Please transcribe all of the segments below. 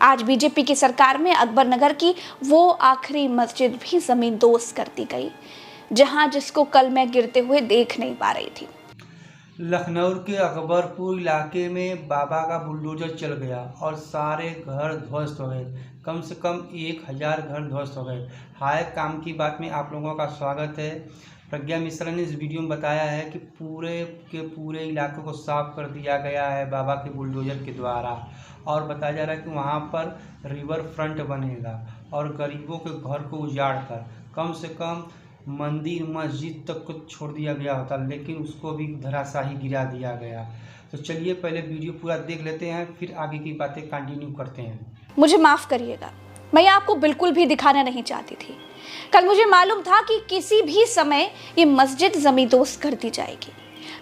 आज बीजेपी की सरकार में अकबर नगर की वो आखिरी मस्जिद भी ज़मींदोज़ कर दी गई, जहां जिसको कल मैं गिरते हुए देख नहीं पा रही थी। लखनऊ के अकबरपुर इलाके में बाबा का बुलडोजर चल गया और सारे घर ध्वस्त हो गए। कम से कम 1000 घर ध्वस्त हो गए। हाय काम की बात में आप लोगों का स्वागत है। प्रज्ञा मिश्रा ने इस वीडियो में बताया है कि पूरे के पूरे इलाके को साफ कर दिया गया है बाबा के बुलडोजर के द्वारा, और बताया जा रहा है कि वहाँ पर रिवर फ्रंट बनेगा और गरीबों के घर को उजाड़ कर कम से कम मंदिर मस्जिद तक को छोड़ दिया गया होता, लेकिन उसको भी धराशाही गिरा दिया गया। तो चलिए पहले वीडियो पूरा देख लेते हैं, फिर आगे की बातें कंटिन्यू करते हैं। मुझे माफ़ करिएगा, मैं आपको बिल्कुल भी दिखाना नहीं चाहती थी। कल मुझे मालूम था कि किसी भी समय ये मस्जिद ज़मींदोज़ कर दी जाएगी।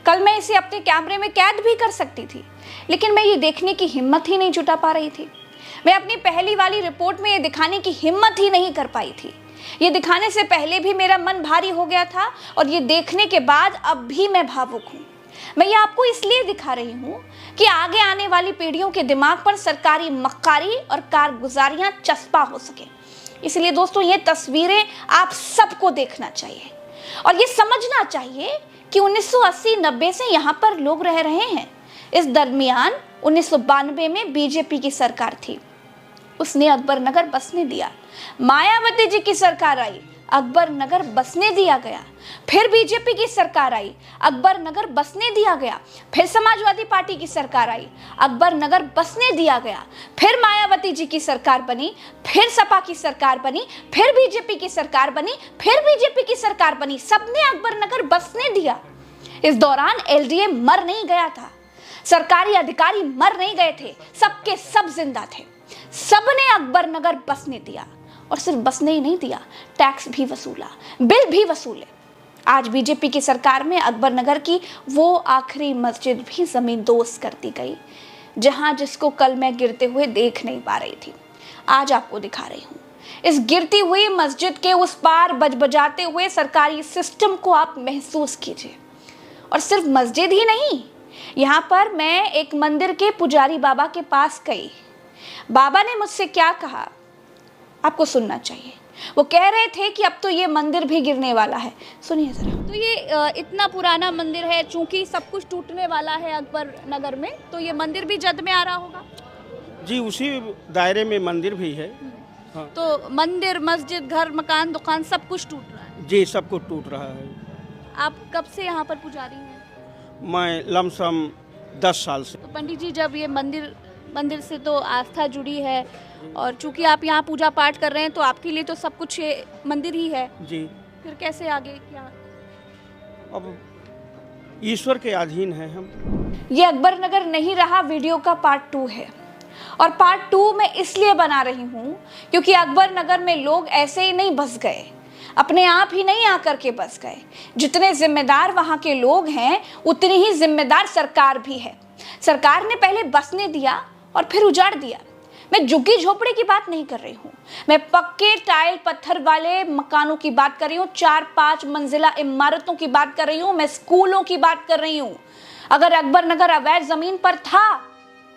कल मैं इसे अपने कैमरे में कैद भी कर सकती थी, लेकिन मैं ये देखने की हिम्मत ही नहीं जुटा पा रही थी। मैं अपनी पहली वाली रिपोर्ट में ये दिखाने की हिम्मत ही नहीं कर पाई थी। ये दिखाने से पहले भी मेरा मन भारी हो गया था और ये देखने के बाद अब भी मैं भावुक हूँ। मैं ये आपको इसलिए दिखा रही हूँ कि आगे आने वाली पीढ़ियों के दिमाग पर सरकारी मक्कारी और कारगुजारियाँ चस्पा हो सके। इसलिए दोस्तों, ये तस्वीरें आप सबको देखना चाहिए और ये समझना चाहिए कि 1980-90 से यहाँ पर लोग रह रहे हैं। इस दरमियान 1992 में बीजेपी की सरकार थी, उसने अकबर नगर बसने दिया। मायावती जी की सरकार आई, अकबर नगर बसने दिया गया। फिर बीजेपी की सरकार आई, अकबर नगर बसने दिया गया। फिर समाजवादी पार्टी की सरकार आई, अकबर नगर बसने दिया गया। फिर मायावती जी की सरकार बनी, फिर सपा की सरकार बनी, फिर बीजेपी की सरकार बनी, फिर बीजेपी की सरकार बनी। सबने अकबर नगर बसने दिया। इस दौरान एलडीए मर नहीं गया था, सरकारी अधिकारी मर नहीं गए थे, सबके सब जिंदा थे। सबने अकबर नगर बसने दिया और सिर्फ बसने ही नहीं दिया, टैक्स भी वसूला, बिल भी वसूले। आज बीजेपी की सरकार में अकबर नगर की वो आखिरी मस्जिद भी ज़मींदोज़ कर दी गई, जहां जिसको कल मैं गिरते हुए देख नहीं पा रही थी। आज आपको दिखा रही हूँ। इस गिरती हुई मस्जिद के उस पार बजबजाते हुए सरकारी सिस्टम को आप महसूस कीजिए। और सिर्फ मस्जिद ही नहीं, यहाँ पर मैं एक मंदिर के पुजारी बाबा के पास गई। बाबा ने मुझसे क्या कहा आपको सुनना चाहिए। वो कह रहे थे कि अब तो ये मंदिर भी गिरने वाला है। सुनिए जरा। तो ये इतना पुराना मंदिर है, चूंकि सब कुछ टूटने वाला है अकबर नगर में, तो ये मंदिर भी जद में आ रहा होगा। जी, उसी दायरे में मंदिर भी है। हाँ। तो मंदिर, मस्जिद, घर, मकान, दुकान सब कुछ टूट रहा है। जी, सब कुछ टूट रहा है। आप कब से यहाँ पर पुजारी हैं? मैं लमसम 10 साल से। तो पंडित जी, जब ये मंदिर से तो आस्था जुड़ी है, और चूंकि आप यहाँ पूजा पाठ कर रहे हैं तो आपके लिए तो सब कुछ ये मंदिर ही है। जी। फिर कैसे आगे क्या? अब ईश्वर के अधीन है हम। ये अकबर नगर नहीं रहा वीडियो का पार्ट 2 है, और पार्ट 2 मैं इसलिए बना रही हूँ क्योंकि अकबर नगर में लोग ऐसे ही नहीं बस गए, अपने आप ही नहीं आकर के बस गए। जितने जिम्मेदार वहाँ के लोग हैं, उतनी ही जिम्मेदार सरकार भी है। सरकार ने पहले बसने दिया और फिर उजाड़ दिया। मैं झुग्गी झोपड़ी की बात नहीं कर रही हूँ, मैं पक्के टाइल पत्थर वाले मकानों की बात कर रही हूँ, 4-5 मंजिला इमारतों की बात कर रही हूँ, मैं स्कूलों की बात कर रही हूँ। अगर अकबर नगर अवैध जमीन पर था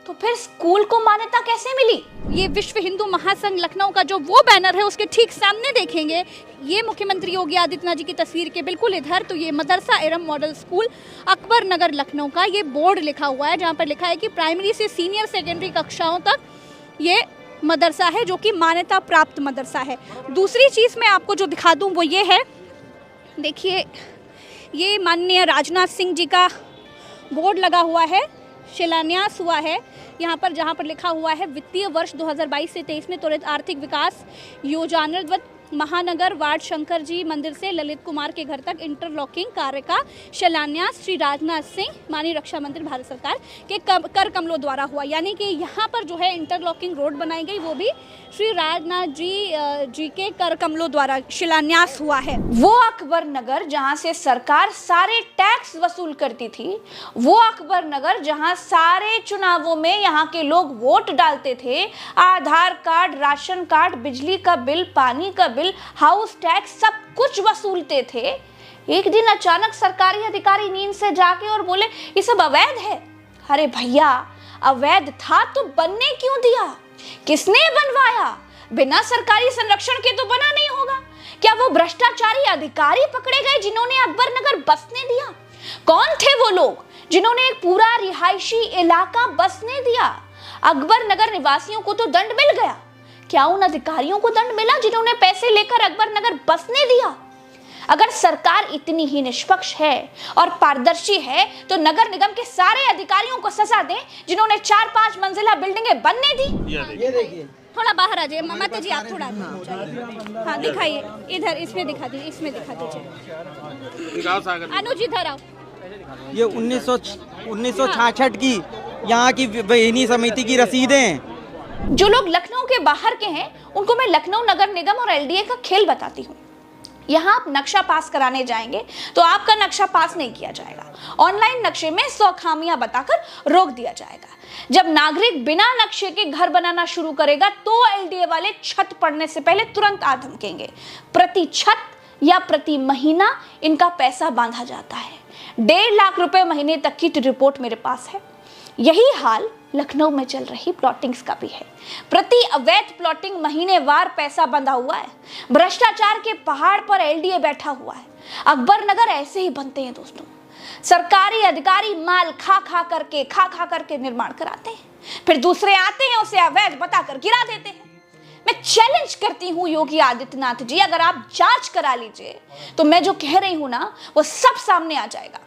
तो फिर स्कूल को मान्यता कैसे मिली? ये विश्व हिंदू महासंघ लखनऊ का जो वो बैनर है, उसके ठीक सामने देखेंगे, ये मुख्यमंत्री योगी आदित्यनाथ जी की तस्वीर के बिल्कुल इधर, तो ये मदरसा एरम मॉडल स्कूल अकबर नगर लखनऊ का ये बोर्ड लिखा हुआ है, जहाँ पर लिखा है कि प्राइमरी से सीनियर सेकेंडरी कक्षाओं तक ये मदरसा है, जो कि मान्यता प्राप्त मदरसा है। दूसरी चीज़ मैं आपको जो दिखा दूँ वो ये है, देखिए ये माननीय राजनाथ सिंह जी का बोर्ड लगा हुआ है, शिलान्यास हुआ है यहाँ पर, जहाँ पर लिखा हुआ है वित्तीय वर्ष 2022 से 23 में त्वरित आर्थिक विकास योजनाबद्ध महानगर वार्ड शंकर जी मंदिर से ललित कुमार के घर तक इंटरलॉकिंग कार्य का शिलान्यास श्री राजनाथ सिंह माननीय रक्षा मंत्री भारत सरकार के कर कमलों द्वारा हुआ। यानी कि यहाँ पर जो है इंटरलॉकिंग रोड बनाई गई, वो भी श्री राजनाथ जी के कर कमलों द्वारा शिलान्यास हुआ है। वो अकबर नगर जहाँ से सरकार सारे टैक्स वसूल करती थी, वो अकबर नगर जहाँ सारे चुनावों में यहाँ के लोग वोट डालते थे, आधार कार्ड, राशन कार्ड, बिजली का बिल, पानी का बिल, हाउस टैक्स सब कुछ वसूलते थे। एक दिन अचानक सरकारी अधिकारी नींद से जागे और बोले ये सब अवैध है। अरे भैया, अवैध था तो बनने क्यों दिया? किसने बनवाया? बिना सरकारी संरक्षण के तो बना नहीं होगा। क्या वो भ्रष्टाचारी अधिकारी पकड़े गए जिन्होंने अकबर नगर बसने दिया? कौन थे वो लोग जिन्होंने एक पूरा रिहायशी इलाका बसने दिया? अकबर नगर निवासियों को तो दंड मिल गया, क्या उन अधिकारियों को दंड मिला जिन्होंने पैसे लेकर अकबर नगर बसने दिया? अगर सरकार इतनी ही निष्पक्ष है और पारदर्शी है तो नगर निगम के सारे अधिकारियों को सजा दें जिन्होंने 4-5 मंजिला बिल्डिंगें बनने दी। ये देखिए, थोड़ा बाहर आ जाइए माता जी, आप थोड़ा हाँ दिखाइए, इधर इसमें दिखा दीजिए, इसमें दिखा दीजिए। अनुज इधर आओ। ये 1966 की यहाँ की बेहनी समिति की रसीदें हैं। जो लोग लखनऊ के बाहर के हैं उनको मैं लखनऊ नगर निगम और एलडीए का खेल बताती हूँ। यहाँ आप नक्शा पास कराने जाएंगे तो आपका नक्शा पास नहीं किया जाएगा, ऑनलाइन नक्शे में 100 खामियां बताकर रोक दिया जाएगा। जब नागरिक बिना नक्शे के घर बनाना शुरू करेगा तो एलडीए वाले छत पड़ने से पहले तुरंत आ धमकेंगे। प्रति छत या प्रति महीना इनका पैसा बांधा जाता है। 1.5 लाख रुपए महीने तक की रिपोर्ट मेरे पास है। यही हाल लखनऊ में चल रही प्लॉटिंग्स का भी है। प्रति अवैध प्लॉटिंग महीनेवार पैसा बंधा हुआ है। भ्रष्टाचार के पहाड़ पर एलडीए बैठा हुआ है। अकबर नगर ऐसे ही बनते हैं दोस्तों। सरकारी अधिकारी माल खा खा करके निर्माण कराते हैं, फिर दूसरे आते हैं उसे अवैध बताकर गिरा देते हैं। मैं चैलेंज करती हूँ योगी आदित्यनाथ जी, अगर आप जांच करा लीजिए तो मैं जो कह रही हूँ ना वो सब सामने आ जाएगा।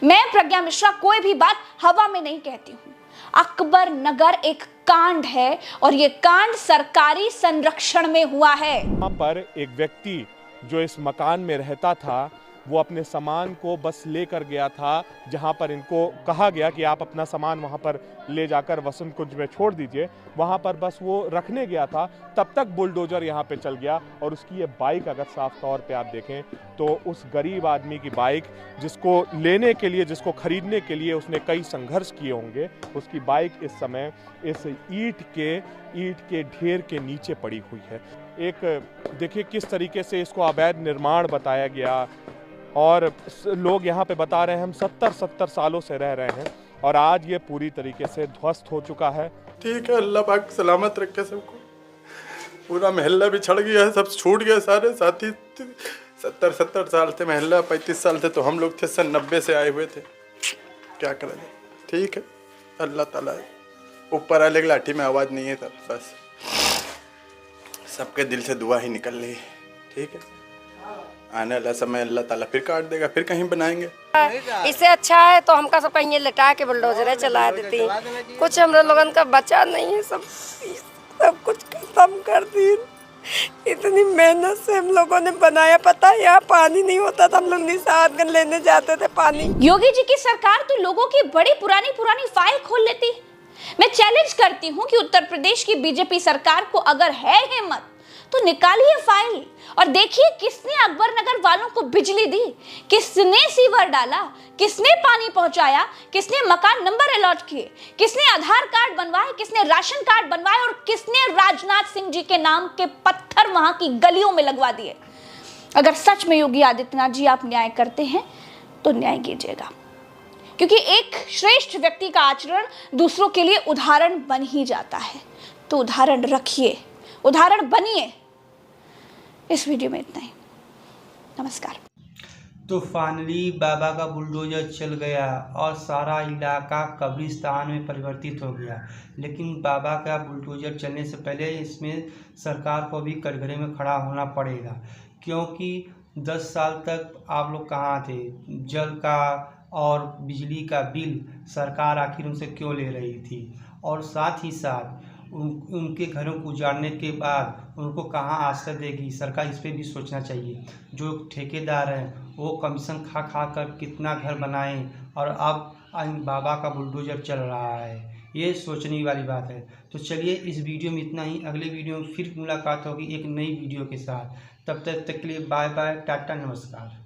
मैं प्रज्ञा मिश्रा कोई भी बात हवा में नहीं कहती हूँ। अकबर नगर एक कांड है और ये कांड सरकारी संरक्षण में हुआ है। यहाँ पर एक व्यक्ति जो इस मकान में रहता था वो अपने सामान को बस लेकर गया था, जहाँ पर इनको कहा गया कि आप अपना सामान वहाँ पर ले जाकर वसंत कुंज में छोड़ दीजिए। वहाँ पर बस वो रखने गया था, तब तक बुलडोजर यहाँ पे चल गया और उसकी ये बाइक अगर साफ तौर पे आप देखें तो उस गरीब आदमी की बाइक, जिसको लेने के लिए, जिसको खरीदने के लिए उसने कई संघर्ष किए होंगे, उसकी बाइक इस समय इस ईंट के ढेर के नीचे पड़ी हुई है। एक देखिए किस तरीके से इसको अवैध निर्माण बताया गया और लोग यहाँ पे बता रहे हैं हम 70 सालों से रह रहे हैं और आज ये पूरी तरीके से ध्वस्त हो चुका है। ठीक है, अल्लाह पाक सलामत रखे सबको। पूरा महल्ला भी छड़ गया है, सब छूट गया सारे साथी। 70 साल थे महल्ला, 35 साल थे तो हम लोग थे, सन 90 से आए हुए थे। क्या करा जाए, ठीक है, अल्लाह ताला ऊपर वाले की लाठी में आवाज़ नहीं है तब, बस सबके दिल से दुआ ही निकल रही है। ठीक है, आने वाला समय अल्लाह ताला फिर काट देगा, फिर कहीं बनाएंगे। इससे अच्छा है तो हमका सब कहीं लटा के बुलडोजर चला देती, कुछ हम लोगन का बचा नहीं है, सब कुछ खत्म कर दी। इतनी मेहनत से हम लोगों ने बनाया, पता है यहाँ पानी नहीं होता था, हम लोग निशान लेने जाते थे पानी। योगी जी की सरकार तो लोगों की बड़ी पुरानी फाइल खोल लेती। मैं चैलेंज करती हूँ कि उत्तर प्रदेश की बीजेपी सरकार को अगर है हिम्मत तो निकालिए फाइल और देखिए किसने अकबर नगर वालों को बिजली दी, किसने सीवर डाला, किसने पानी पहुंचाया, किसने मकान नंबर अलॉट किए, किसने आधार कार्ड बनवाए, किसने राशन कार्ड बनवाए और किसने राजनाथ सिंह जी के नाम के पत्थर वहां की गलियों में लगवा दिए। अगर सच में योगी आदित्यनाथ जी आप न्याय करते हैं तो न्याय कीजिएगा, क्योंकि एक श्रेष्ठ व्यक्ति का आचरण दूसरों के लिए उदाहरण बन ही जाता है। तो उदाहरण रखिए, उदाहरण बनिए। इस वीडियो में इतना ही, नमस्कार। तो फाइनली बाबा का बुलडोजर चल गया और सारा इलाका कब्रिस्तान में परिवर्तित हो गया। लेकिन बाबा का बुलडोजर चलने से पहले इसमें सरकार को भी कटघरे में खड़ा होना पड़ेगा, क्योंकि 10 साल तक आप लोग कहाँ थे? जल का और बिजली का बिल सरकार आखिर उनसे क्यों ले रही थी? और साथ ही साथ उनके घरों को उजाड़ने के बाद उनको कहाँ आश्रय देगी सरकार? इस पर भी सोचना चाहिए। जो ठेकेदार हैं वो कमीशन खा खा कर कितना घर बनाए और अब बाबा का बुलडोजर चल रहा है, ये सोचने वाली बात है। तो चलिए इस वीडियो में इतना ही, अगले वीडियो में फिर मुलाकात होगी एक नई वीडियो के साथ। तब तक के लिए बाय बाय, टाटा, नमस्कार।